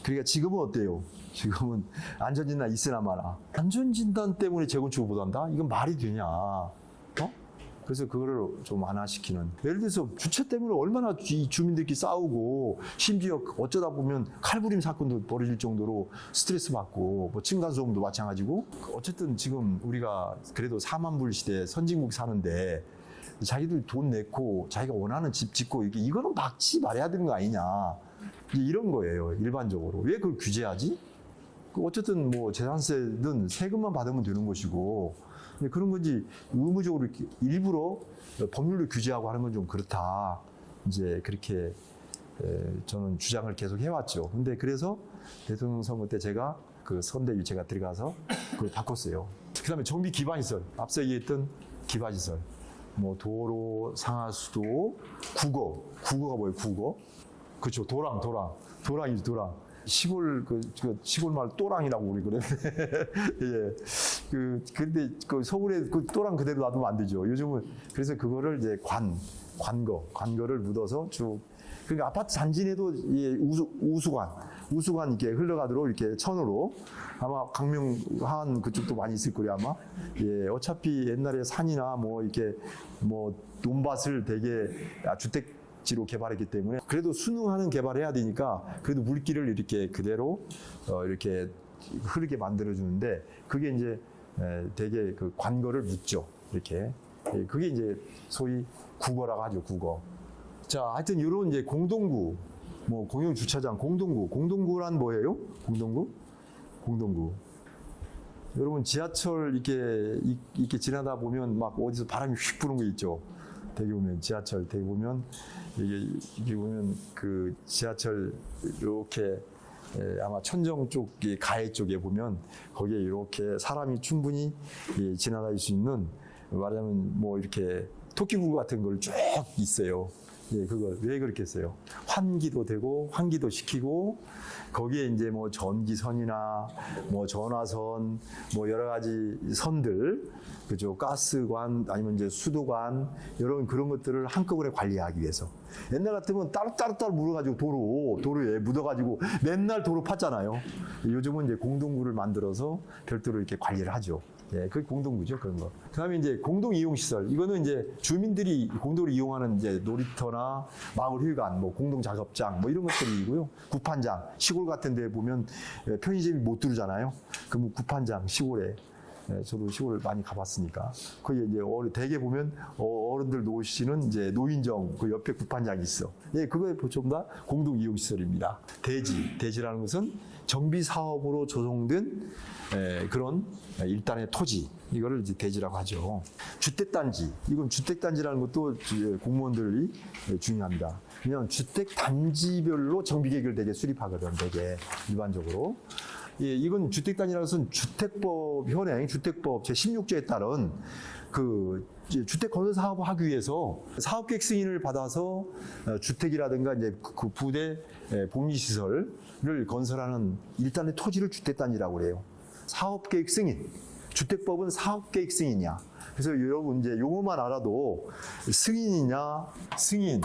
그러니까 지금은 어때요? 지금은 안전진단 있으나 마나. 안전진단 때문에 재건축을 못한다? 이건 말이 되냐? 그래서 그거를 좀 완화시키는. 예를 들어서 주체 때문에 얼마나 이 주민들끼리 싸우고, 심지어 어쩌다 보면 칼부림 사건도 벌어질 정도로 스트레스 받고, 뭐 층간소음도 마찬가지고. 어쨌든 지금 우리가 그래도 4만 불 시대 선진국 사는데 자기들 돈 내고 자기가 원하는 집 짓고 이거는 막지 말아야 되는 거 아니냐. 이런 거예요, 일반적으로. 왜 그걸 규제하지? 어쨌든 뭐 재산세든 세금만 받으면 되는 것이고, 그런 건지 의무적으로 이렇게 일부러 법률로 규제하고 하는 건 좀 그렇다. 이제 그렇게 저는 주장을 계속 해왔죠. 근데 그래서 대통령 선거 때 제가 그 선대위 제가 들어가서 그걸 바꿨어요. 그 다음에 정비 기반시설, 앞서 얘기했던 기반시설, 뭐 도로, 상하수도, 국어가 뭐예요? 국어? 그렇죠. 도랑이지, 도랑. 시골 시골 말 또랑이라고 우리 그랬는데 예. 근데 그 서울에 그 또랑 그대로 놔두면 안 되죠. 요즘은 그래서 그거를 이제 관거를 묻어서 쭉. 그러니까 아파트 단지 내도 우수관 이렇게 흘러가도록 이렇게 천으로 아마 강명한 그쪽도 많이 있을 거예요 아마. 예, 어차피 옛날에 산이나 뭐 이렇게 뭐 논밭을 되게 주택지로 개발했기 때문에 그래도 순응하는 개발해야 되니까 그래도 물길을 이렇게 그대로 이렇게 흐르게 만들어 주는데 그게 이제 되게 그 관거를 묻죠. 이렇게. 그게 이제 소위 국어라고 하죠. 국어. 자, 하여튼 이런 이제 공동구, 뭐 공용 주차장, 공동구란 뭐예요? 공동구. 여러분 지하철 이렇게 지나다 보면 막 어디서 바람이 휙 부는 거 있죠. 대기 보면 지하철 대기 보면 이게 보면 그 지하철 이렇게 아마 천정 쪽 가해 쪽에 보면 거기에 이렇게 사람이 충분히 지나다닐 수 있는 말하자면 뭐 이렇게 토끼구구 같은 걸 쭉 있어요. 예, 그걸 왜 그렇게 했어요? 환기도 되고 환기도 시키고 거기에 이제 뭐 전기선이나 뭐 전화선 뭐 여러 가지 선들 그죠? 가스관 아니면 이제 수도관 이런 그런 것들을 한꺼번에 관리하기 위해서 옛날 같으면 따로 물어가지고 도로에 묻어가지고 맨날 도로 팠잖아요. 요즘은 이제 공동구를 만들어서 별도로 이렇게 관리를 하죠. 예, 그게 공동구죠, 그런 거. 그 다음에 이제 공동이용시설. 이거는 이제 주민들이 공동으로 이용하는 이제 놀이터나 마을회관, 뭐 공동작업장, 뭐 이런 것들이고요. 구판장, 시골 같은 데 보면 편의점이 못 들어오잖아요. 그럼 구판장, 시골에. 저도 시골을 많이 가봤으니까. 거기에 이제 대개 보면 어른들 놓으시는 이제 노인정 그 옆에 구판장이 있어. 예, 그거에 좀 다 공동이용시설입니다. 대지라는 것은 정비 사업으로 조성된 그런 일단의 토지. 이거를 이제 대지라고 하죠. 주택단지. 이건 주택단지라는 것도 공무원들이 중요합니다. 왜냐하면 주택단지별로 정비계획을 되게 수립하거든, 되게 일반적으로. 예, 이건 주택단지라는 것은 주택법 현행 주택법 제16조에 따른 그 주택 건설 사업을 하기 위해서 사업계획 승인을 받아서 주택이라든가 이제 그 부대 복리시설을 건설하는 일단의 토지를 주택단지라고 그래요. 사업계획 승인. 주택법은 사업계획 승인이야. 그래서 여러분 이제 용어만 알아도 승인이냐, 승인,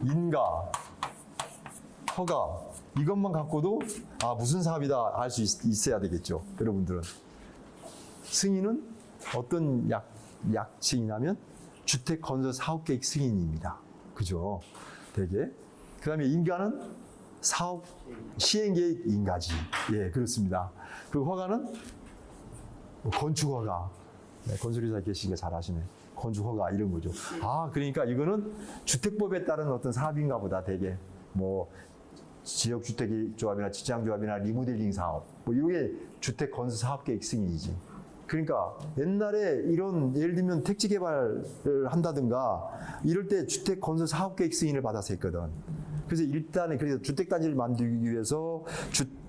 인가, 허가 이것만 갖고도 무슨 사업이다 알 수 있어야 되겠죠. 여러분들은 승인은 어떤 약칭이냐면 주택 건설 사업계획 승인입니다. 그죠? 되게. 그다음에 인가는 사업 시행계획 인가지. 예, 그렇습니다. 그리고 허가는 건축허가. 네, 건설회사 계시니까 잘 아시네. 건축허가 이런 거죠. 그러니까 이거는 주택법에 따른 어떤 사업인가 보다. 되게 뭐 지역주택조합이나 직장조합이나 리모델링 사업 뭐 이게 주택 건설 사업계획 승인이지. 그러니까 옛날에 이런 예를 들면 택지 개발을 한다든가 이럴 때 주택 건설 사업계획 승인을 받아서 했거든. 그래서 일단은 그래서 주택단지를 만들기 위해서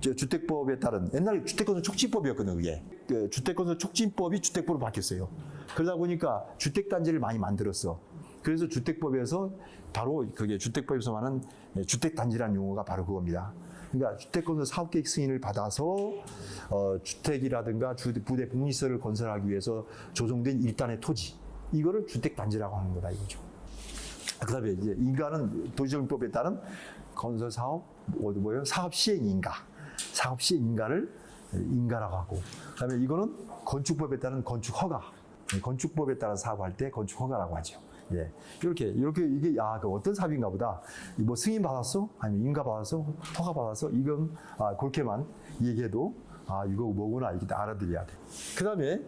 주택법에 따른 옛날에 주택건설 촉진법이었거든. 그게 주택건설 촉진법이 주택법으로 바뀌었어요. 그러다 보니까 주택단지를 많이 만들었어. 그래서 주택법에서 바로 그게 주택법에서 말하는 주택단지라는 용어가 바로 그겁니다. 그러니까 주택건설 사업계획 승인을 받아서 주택이라든가 부대 복리시설을 건설하기 위해서 조성된 일단의 토지 이거를 주택단지라고 하는 거다 이거죠. 그다음에 이제 인가는 도시정비법에 따른 건설 사업 뭐예요? 사업 시행 인가, 사업 시행 인가를 인가라고 하고, 그다음에 이거는 건축법에 따른 건축 허가, 건축법에 따라 사업할 때 건축 허가라고 하죠. 예, 이렇게 이게 그 어떤 사업인가 보다. 뭐 승인 받았어? 아니면 인가 받았어? 허가 받았어? 이건 그렇게만 얘기해도 이거 뭐구나 이렇게 알아들어야 돼. 그다음에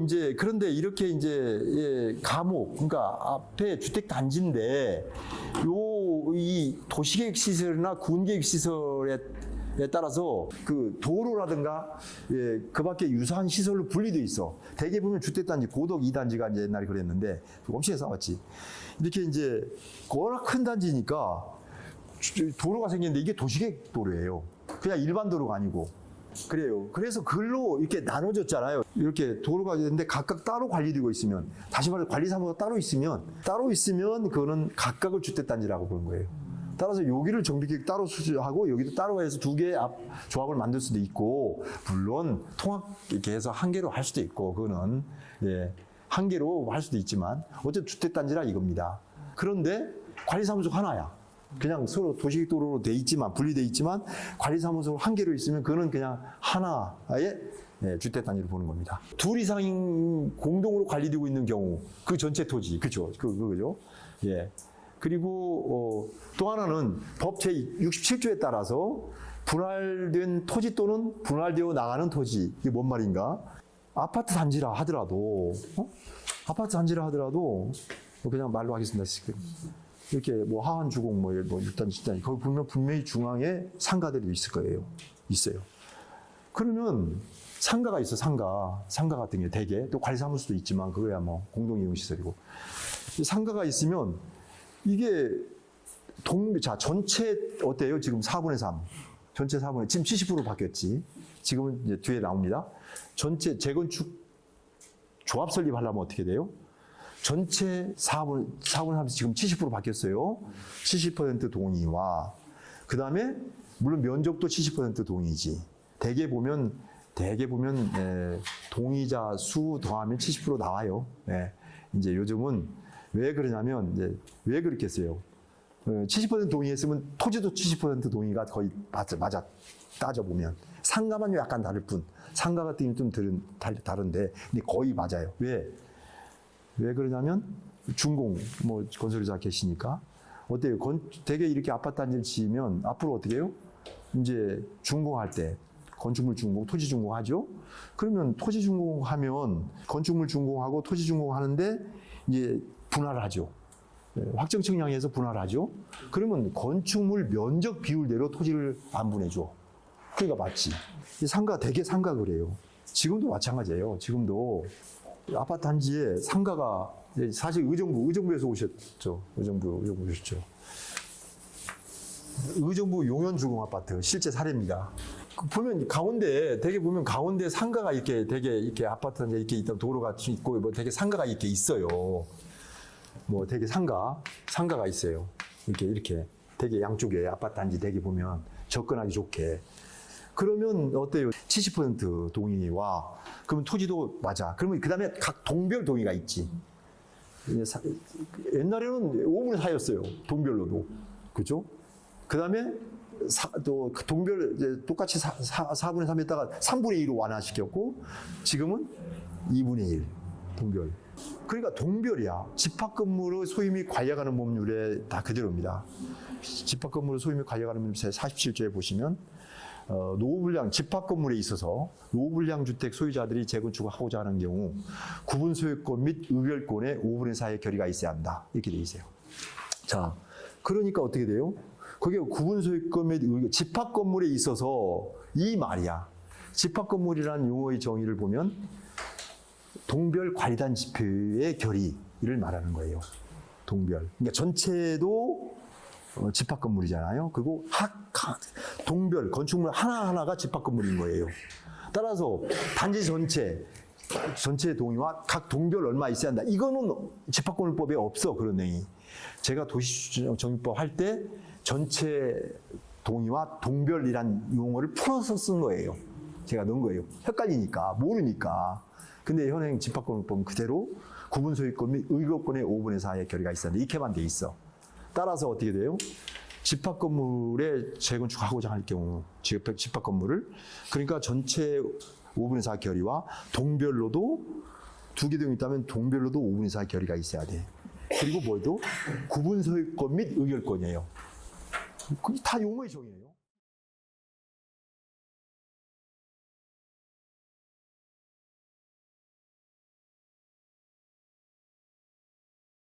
이제 그런데 이렇게 이제 감옥, 그러니까 앞에 주택 단지인데 이 도시계획 시설이나 군계획 시설에 따라서 그 도로라든가 그 밖에 유사한 시설로 분리돼 있어. 대개 보면 주택단지 고덕 2단지가 이제 옛날에 그랬는데 엄청 싸웠지. 이렇게 이제 워낙 큰 단지니까 도로가 생겼는데 이게 도시계획 도로예요. 그냥 일반 도로가 아니고. 그래요. 그래서 글로 이렇게 나눠졌잖아요. 이렇게 도로가 있는데 각각 따로 관리되고 있으면, 다시 말해 관리사무소가 따로 있으면 그거는 각각을 주택단지라고 부르는 거예요. 따라서 여기를 정비계획 따로 수주하고 여기도 따로 해서 두 개의 조합을 만들 수도 있고, 물론 통합 이렇게 해서 한 개로 할 수도 있고, 그거는 한 개로 할 수도 있지만 어쨌든 주택단지라 이겁니다. 그런데 관리사무소가 하나야. 그냥 서로 도시계획도로로 돼 있지만, 분리돼 있지만 관리사무소 한 개로 있으면 그거는 그냥 하나의 주택단지로 보는 겁니다. 둘 이상 공동으로 관리되고 있는 경우 그 전체 토지, 그죠? 그거죠. 예. 그리고 또 하나는 법 제67조에 따라서 분할된 토지 또는 분할되어 나가는 토지, 이게 뭔 말인가? 아파트 단지라 하더라도 그냥 말로 하겠습니다. 이렇게 뭐 하원 주공 뭐 6단지 10단지 거기 보면 분명히 중앙에 상가들이 있을 거예요. 있어요. 그러면 상가가 있어. 상가 같은 게 대개 또 관리사무소도 있지만 그거야 뭐 공동이용시설이고, 상가가 있으면 이게 전체 어때요? 지금 4분의 3. 전체 4분의, 지금 70% 바뀌었지. 지금은 이제 뒤에 나옵니다. 전체 재건축 조합 설립하려면 어떻게 돼요? 전체 4분의 3 지금 70% 바뀌었어요. 70% 동의와, 그 다음에 물론 면적도 70% 동의지. 대개 보면 동의자 수 더하면 70% 나와요. 이제 요즘은 왜 그러냐면, 이제 왜 그렇게 써요? 70% 동의했으면 토지도 70% 동의가 거의 맞아. 따져보면. 상가만 약간 다를 뿐. 상가 같은 경우는 좀 다른데, 근데 거의 맞아요. 왜 그러냐면, 준공, 뭐, 건설회사 계시니까. 어때요? 되게 이렇게 아파트 단지를 지으면 앞으로 어떻게 해요? 이제 준공할 때, 건축물 준공, 토지 준공하죠? 그러면 토지 준공하면 건축물 준공하고 토지 준공하는데 이제 분할을 하죠. 확정 측량해서 분할하죠. 그러면 건축물 면적 비율대로 토지를 안 보내줘. 그러니까 맞지. 대개 상가 그래요. 지금도 마찬가지예요. 지금도 아파트 단지에 상가가 사실 의정부에서 오셨죠. 의정부 오셨죠. 의정부 용현 주공 아파트 실제 사례입니다. 보면 대개 보면 가운데 상가가 이렇게 되게 이렇게 아파트 단지에 이렇게 있다, 도로가 있고 뭐 되게 상가가 이렇게 있어요. 뭐 되게 상가가 있어요. 이렇게 되게 양쪽에 아파트 단지 되게 보면 접근하기 좋게. 그러면 어때요? 70% 동의와, 그러면 토지도 맞아. 그러면 그 다음에 각 동별 동의가 있지. 옛날에는 5분의 4였어요. 동별로도. 그죠? 그 다음에 또 동별 이제 똑같이 4분의 3 했다가 3분의 2로 완화시켰고, 지금은 2분의 1 동별. 그러니까 동별이야. 집합건물의 소유 및 관리하는 법률에 다 그대로입니다. 집합건물의 소유 및 관리하는 법률 47조에 보시면 노후불량 집합건물에 있어서 노후불량 주택 소유자들이 재건축을 하고자 하는 경우 구분 소유권 및 의결권의 5분의 4의 결의가 있어야 한다. 이렇게 돼 있어요. 자, 그러니까 어떻게 돼요? 그게 구분 소유권 및 집합건물에 있어서 이 말이야. 집합건물이라는 용어의 정의를 보면 동별 관리단 지표의 결의를 말하는 거예요. 동별. 그러니까 전체도 집합건물이잖아요. 그리고 동별 건축물 하나하나가 집합건물인 거예요. 따라서 단지 전체 동의와 각 동별 얼마 있어야 한다. 이거는 집합건물법에 없어, 그런 내용이. 제가 도시정비법 할 때 전체 동의와 동별이란 용어를 풀어서 쓴 거예요. 제가 넣은 거예요. 헷갈리니까, 모르니까. 근데 현행 집합건물 보면 그대로 구분 소유권 및 의결권의 5분의 4의 결의가 있었는데 이렇게만 돼 있어. 따라서 어떻게 돼요? 집합건물에 재건축하고자 할 경우 집합건물을 그러니까 전체 5분의 4 결의와 동별로도 두 개 등 있다면 동별로도 5분의 4 결의가 있어야 돼. 그리고 뭐도 구분 소유권 및 의결권이에요. 그게 다 용어의 정의예요.